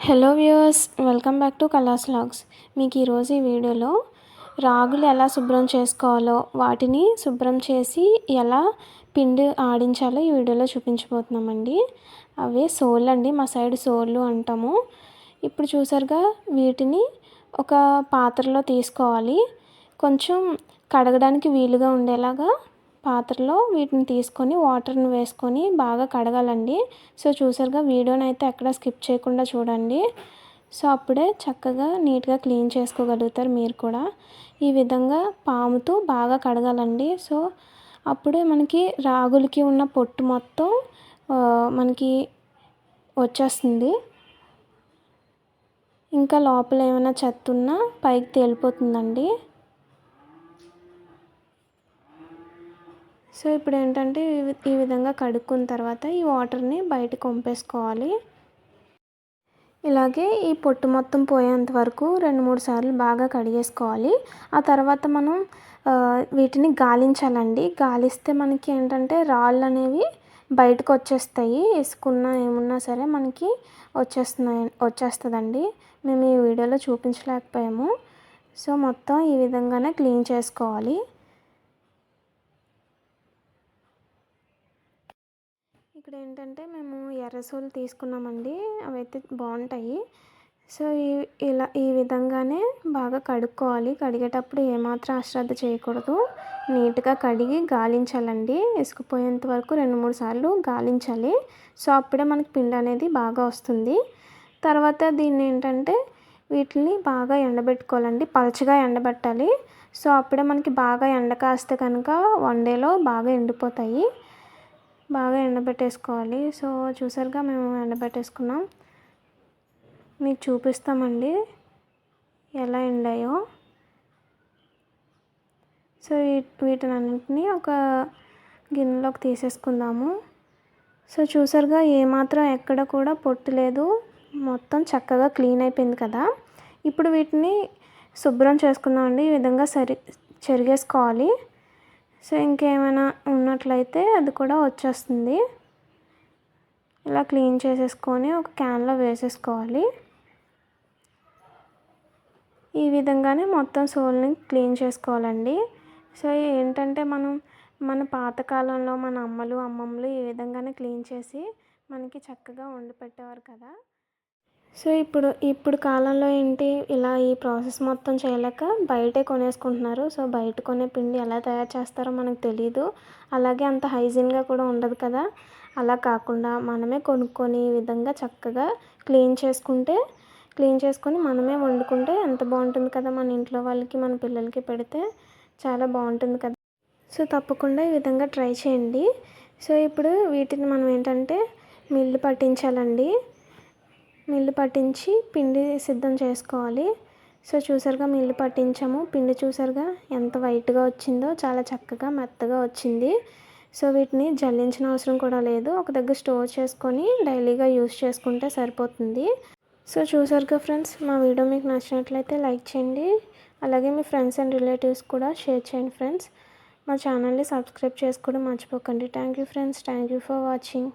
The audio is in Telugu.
Hello viewers, welcome back to Kala's vlogs. మీకు ఈరోజు ఈ వీడియోలో రాగులు ఎలా శుభ్రం చేసుకోవాలో, వాటిని శుభ్రం చేసి ఎలా పిండి ఆడించాలో ఈ వీడియోలో చూపించబోతున్నామండి. అవే సోళ్ళు అండి, మా సైడ్ సోళ్ళు అంటాము. ఇప్పుడు చూసారుగా, వీటిని ఒక పాత్రలో తీసుకోవాలి. కొంచెం కడగడానికి వీలుగా ఉండేలాగా పాత్రలో వీటిని తీసుకొని వాటర్ని వేసుకొని బాగా కడగాలండి. సో చూసారుగా, వీడియోని అయితే ఎక్కడ స్కిప్ చేయకుండా చూడండి. సో అప్పుడే చక్కగా నీట్గా క్లీన్ చేసుకోగలుగుతారు మీరు కూడా. ఈ విధంగా పాముతో బాగా కడగాలండి. సో అప్పుడే మనకి రాగులకి ఉన్న పొట్టు మొత్తం మనకి వచ్చేస్తుంది. ఇంకా లోపల ఏమైనా చెత్త ఉన్నా పైకి తేలిపోతుందండి. సో ఇప్పుడు ఏంటంటే ఈ విధంగా కడుక్కున్న తర్వాత ఈ వాటర్ని బయటకు వంపేసుకోవాలి. ఇలాగే ఈ పొట్టు మొత్తం పోయేంత వరకు 2-3 సార్లు బాగా కడిగేసుకోవాలి. ఆ తర్వాత మనం వీటిని గాలించాలండి. గాలిస్తే మనకి ఏంటంటే రాళ్ళు అనేవి బయటకు వచ్చేస్తాయి. ఇసుకున్నా ఏమున్నా సరే మనకి వచ్చేస్తుందండి. మేము ఈ వీడియోలో చూపించలేకపోయాము. సో మొత్తం ఈ విధంగానే క్లీన్ చేసుకోవాలి. ఇక్కడ ఏంటంటే మేము ఎర్రసోలు తీసుకున్నామండి. అవైతే బాగుంటాయి. సో ఈ విధంగానే బాగా కడుక్కోవాలి. కడిగేటప్పుడు ఏమాత్రం అశ్రద్ధ చేయకూడదు. నీట్గా కడిగి గాలించాలండి. ఇసుకుపోయేంత వరకు 2-3 సార్లు గాలించాలి. సో అప్పుడే మనకి పిండి అనేది బాగా వస్తుంది. తర్వాత దీన్ని ఏంటంటే వీటిని బాగా ఎండబెట్టుకోవాలండి. పలచగా ఎండబెట్టాలి. సో అప్పుడే మనకి బాగా ఎండ కాస్తే కనుక 1 డేలో బాగా ఎండిపోతాయి. బాగా ఎండబెట్టేసుకోవాలి. సో చూసారుగా, మేము ఎండబెట్టేసుకున్నాం. మీకు చూపిస్తామండి ఎలా ఎండాయో. సో వీటినన్నింటినీ ఒక గిన్నెలోకి తీసేసుకుందాము. సో చూసారుగా, ఏమాత్రం ఎక్కడ కూడా పొట్టు లేదు. మొత్తం చక్కగా క్లీన్ అయిపోయింది కదా. ఇప్పుడు వీటిని శుభ్రం చేసుకుందామండి. ఈ విధంగా చెరిగేసుకోవాలి. సో ఇంకేమైనా ఉన్నట్లయితే అది కూడా వచ్చేస్తుంది. ఇలా క్లీన్ చేసేసుకొని ఒక క్యాన్లో వేసేసుకోవాలి. ఈ విధంగానే మొత్తం సోల్ని క్లీన్ చేసుకోవాలండి. సో ఏంటంటే మన పాతకాలంలో మన అమ్మమ్మలు ఈ విధంగానే క్లీన్ చేసి మనకి చక్కగా వండి పెట్టేవారు కదా. సో ఇప్పుడు కాలంలో ఏంటి, ఇలా ఈ ప్రాసెస్ మొత్తం చేయలేక బయటే కొనేసుకుంటున్నారు. సో బయట కొనే పిండి ఎలా తయారు చేస్తారో మనకు తెలియదు. అలాగే అంత హైజీన్గా కూడా ఉండదు కదా. అలా కాకుండా మనమే కొనుక్కొని ఈ విధంగా చక్కగా క్లీన్ చేసుకొని మనమే వండుకుంటే ఎంత బాగుంటుంది కదా. మన ఇంట్లో వాళ్ళకి, మన పిల్లలకి పెడితే చాలా బాగుంటుంది కదా. సో తప్పకుండా ఈ విధంగా ట్రై చేయండి. సో ఇప్పుడు వీటిని మనం ఏంటంటే మిల్లు పట్టించాలండి. మిల్లు పట్టించి పిండి సిద్ధం చేసుకోవాలి. సో చూసారుగా, మిల్లు పట్టించాము. పిండి చూసారుగా ఎంత వైట్గా వచ్చిందో, చాలా చక్కగా మెత్తగా వచ్చింది. సో వీటిని జల్లించిన అవసరం కూడా లేదు. ఒక దగ్గర స్టోర్ చేసుకొని డైలీగా యూస్ చేసుకుంటే సరిపోతుంది. సో చూసారుగా ఫ్రెండ్స్, మా వీడియో మీకు నచ్చినట్లయితే లైక్ చేయండి. అలాగే మీ ఫ్రెండ్స్ అండ్ రిలేటివ్స్ కూడా షేర్ చేయండి ఫ్రెండ్స్. మా ఛానల్ని సబ్స్క్రైబ్ చేసుకోవడం మర్చిపోకండి. Thank you friends. Thank you for watching.